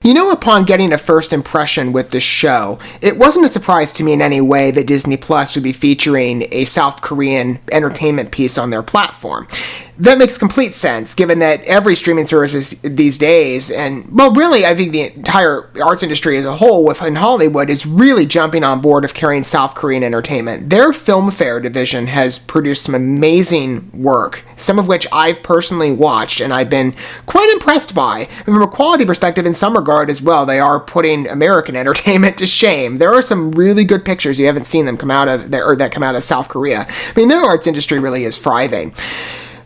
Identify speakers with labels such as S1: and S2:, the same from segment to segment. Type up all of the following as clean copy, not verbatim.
S1: You know, upon getting a first impression with the show, it wasn't a surprise to me in any way that Disney Plus would be featuring a South Korean entertainment piece on their platform. That makes complete sense, given that every streaming service these days, and, well, really, I think the entire arts industry as a whole within Hollywood is really jumping on board of carrying South Korean entertainment. Their film fare division has produced some amazing work, some of which I've personally watched, and I've been quite impressed by. And from a quality perspective, in some regard as well, they are putting American entertainment to shame. There are some really good pictures you haven't seen them come out of, or that come out of South Korea. I mean, their arts industry really is thriving.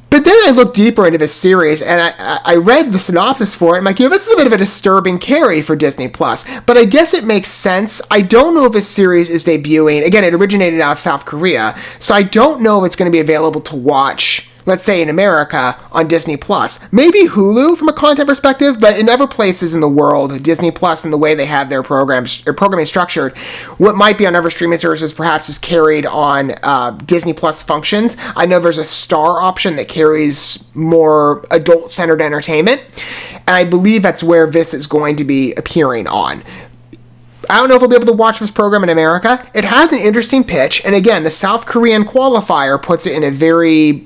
S1: But then I looked deeper into this series, and I read the synopsis for it. I'm like, this is a bit of a disturbing carry for Disney+. But I guess it makes sense. I don't know if this series is debuting. Again, it originated out of South Korea, so I don't know if it's going to be available to watch, let's say in America, on Disney+. Maybe Hulu from a content perspective, but in other places in the world, Disney+, and the way they have their programming structured, what might be on other streaming services perhaps is carried on Disney+ functions. I know there's a Star option that carries more adult-centered entertainment, and I believe that's where this is going to be appearing on. I don't know if we'll be able to watch this program in America. It has an interesting pitch, and again, the South Korean qualifier puts it in a very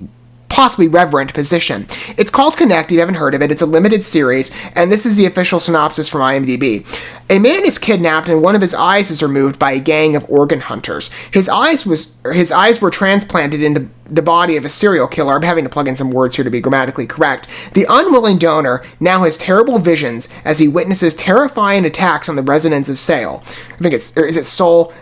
S1: possibly reverent position. It's called Connect. You haven't heard of it. It's a limited series, and this is the official synopsis from IMDb. A man is kidnapped and one of his eyes is removed by a gang of organ hunters. His eyes were transplanted into the body of a serial killer. I'm having to plug in some words here to be grammatically correct. The unwilling donor now has terrible visions as he witnesses terrifying attacks on the residents of Seoul. I think is it Seoul?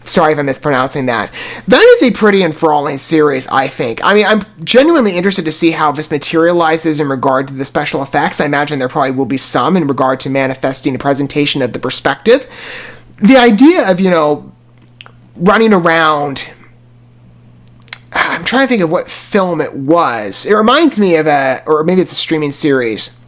S1: Sorry if I'm mispronouncing that. That is a pretty enthralling series, I think. I mean, I'm genuinely interested to see how this materializes in regard to the special effects. I imagine there probably will be some in regard to manifesting a presentation of the perspective. The idea of, running around... I'm trying to think of what film it was. It reminds me of or maybe it's a streaming series.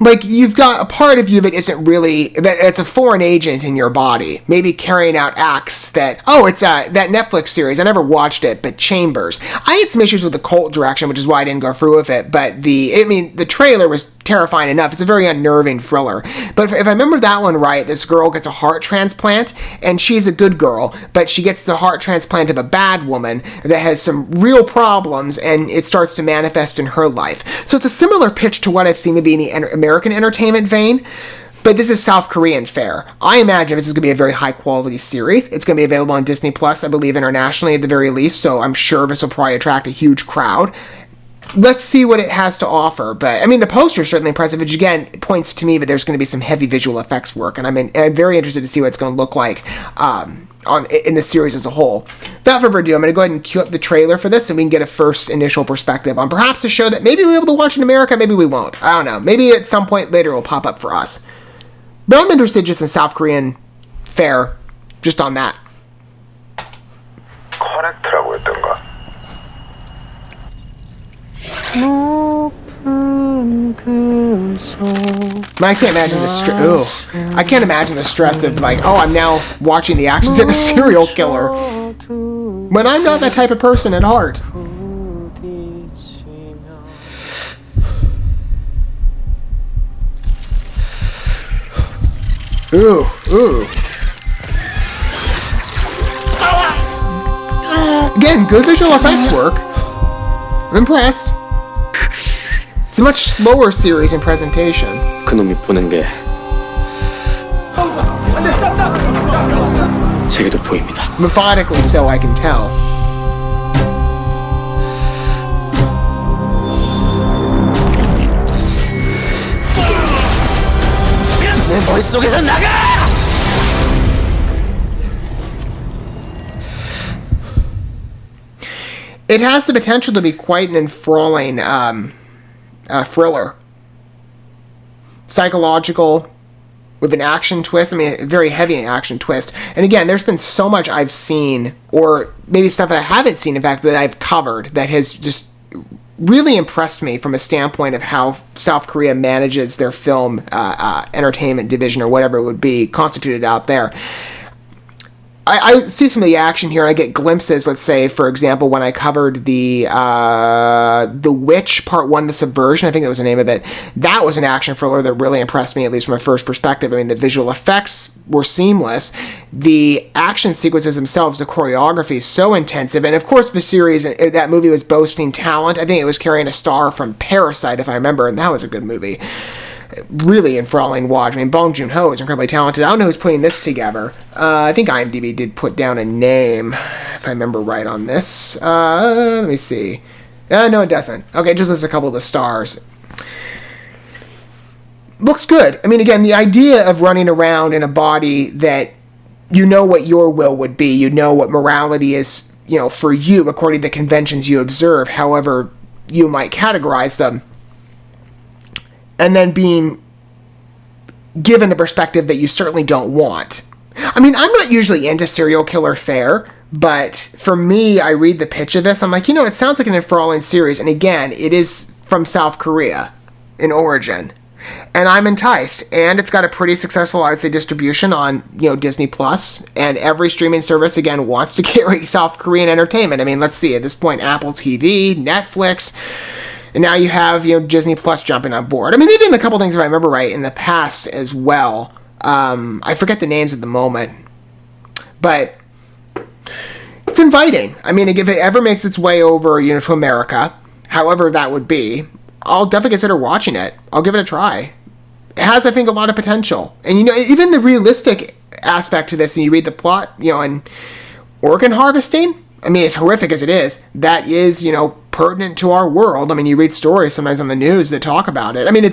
S1: Like, you've got a part of you that isn't really, it's a foreign agent in your body, maybe carrying out acts that, it's that Netflix series, I never watched it, but Chambers. I had some issues with the cult direction, which is why I didn't go through with it, but the trailer was terrifying enough. It's a very unnerving thriller. But if I remember that one right, this girl gets a heart transplant, and she's a good girl, but she gets the heart transplant of a bad woman that has some real problems, and it starts to manifest in her life. So it's a similar pitch to what I've seen maybe in the American entertainment vein, but this is South Korean fare. I imagine this is going to be a very high-quality series. It's going to be available on Disney+, I believe, internationally at the very least, so I'm sure this will probably attract a huge crowd. Let's see what it has to offer. But, I mean, the poster is certainly impressive, which, again, points to me that there's going to be some heavy visual effects work, and I'm very interested to see what it's going to look like in the series as a whole. Without further ado, I'm going to go ahead and cue up the trailer for this, and we can get a first initial perspective on perhaps a show that maybe we'll be able to watch in America, maybe we won't. I don't know. Maybe at some point later it will pop up for us. But I'm interested just in South Korean fare, just on that.
S2: 커넥트라고 했던가?
S1: I can't imagine I can't imagine the stress of I'm now watching the actions of a serial killer when I'm not that type of person at heart. Ooh. Again, good visual effects work. I'm impressed. It's a much slower series in presentation.
S3: 그놈이 보는 게 제게도 보입니다.
S1: Methodically so, I can tell.
S3: 내 머릿속에서 나가!
S1: It has the potential to be quite an enthralling thriller. Psychological, with an action twist. I mean, a very heavy action twist. And again, there's been so much I've seen, or maybe stuff that I haven't seen, in fact, that I've covered, that has just really impressed me from a standpoint of how South Korea manages their film entertainment division, or whatever it would be constituted out there. I see some of the action here, and I get glimpses, let's say, for example, when I covered the Witch Part 1, The Subversion, I think that was the name of it. That was an action thriller that really impressed me, at least from a first perspective. I mean, the visual effects were seamless. The action sequences themselves, the choreography is so intensive. And, of course, the series, that movie was boasting talent. I think it was carrying a star from Parasite, if I remember, and that was a good movie. Really enthralling watch. I mean, Bong Joon-ho is incredibly talented. I don't know who's putting this together. I think IMDb did put down a name, if I remember right on this. Let me see. No, it doesn't. Okay, just lists a couple of the stars. Looks good. I mean, again, the idea of running around in a body that you know what your will would be, you know what morality is, for you, according to the conventions you observe, however you might categorize them, and then being given a perspective that you certainly don't want. I mean, I'm not usually into serial killer fare, but for me, I read the pitch of this, I'm like, it sounds like an enthralling series, and again, it is from South Korea in origin, and I'm enticed, and it's got a pretty successful, I would say, distribution on, Disney Plus, and every streaming service, again, wants to carry South Korean entertainment. I mean, let's see, at this point, Apple TV, Netflix, and now you have, Disney Plus jumping on board. I mean, they've done a couple things, if I remember right, in the past as well. I forget the names at the moment. But it's inviting. I mean, if it ever makes its way over, to America, however that would be, I'll definitely consider watching it. I'll give it a try. It has, I think, a lot of potential. And, even the realistic aspect to this, and you read the plot, and organ harvesting, I mean, as horrific as it is, that is, pertinent to our world. I mean, you read stories sometimes on the news that talk about it. I mean,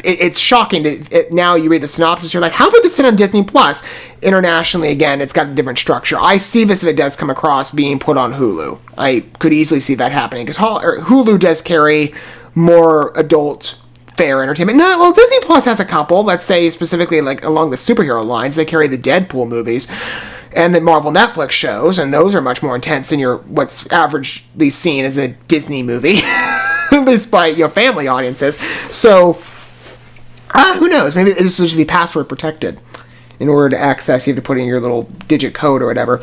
S1: it's shocking now you read the synopsis, you're like, how would this fit on Disney Plus? Internationally, again, it's got a different structure. I see this if it does come across being put on Hulu. I could easily see that happening, because Hulu does carry more adult fare entertainment. No, well, Disney Plus has a couple, let's say specifically like along the superhero lines. They carry the Deadpool movies and the Marvel Netflix shows, and those are much more intense than what's averagely seen as a Disney movie, at least by family audiences. So, who knows? Maybe this will just be password protected. In order to access, you have to put in your little digit code or whatever.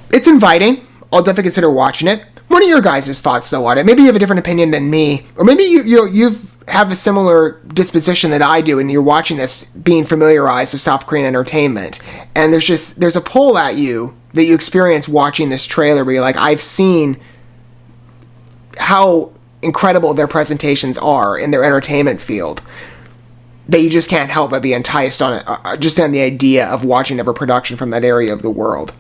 S1: It's inviting. I'll definitely consider watching it. What are your guys' thoughts, though, on it? Maybe you have a different opinion than me, or maybe you have a similar disposition that I do, and you're watching this being familiarized with South Korean entertainment, and there's a pull at you that you experience watching this trailer where you're like, I've seen how incredible their presentations are in their entertainment field, that you just can't help but be enticed on it, just on the idea of watching every production from that area of the world.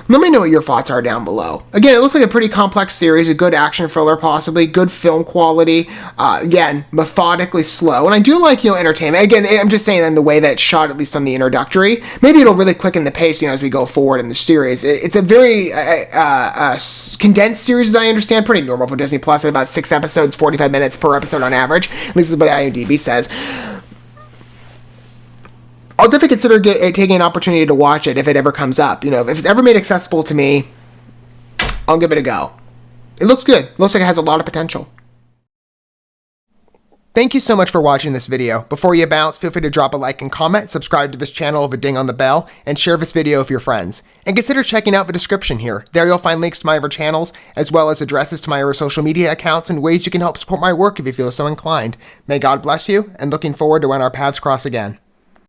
S1: Let me know what your thoughts are down below. Again, it looks like a pretty complex series, a good action thriller possibly, good film quality, again, methodically slow, and I do like, entertainment. Again, I'm just saying in the way that it's shot, at least on the introductory. Maybe it'll really quicken the pace, as we go forward in the series. It's a very condensed series, as I understand, pretty normal for Disney Plus, at about 6 episodes, 45 minutes per episode on average. At least is what IMDb says. I'll definitely consider taking an opportunity to watch it if it ever comes up. If it's ever made accessible to me, I'll give it a go. It looks good. Looks like it has a lot of potential. Thank you so much for watching this video. Before you bounce, feel free to drop a like and comment, subscribe to this channel with a ding on the bell, and share this video with your friends. And consider checking out the description here. There you'll find links to my other channels, as well as addresses to my other social media accounts and ways you can help support my work if you feel so inclined. May God bless you, and looking forward to when our paths cross again.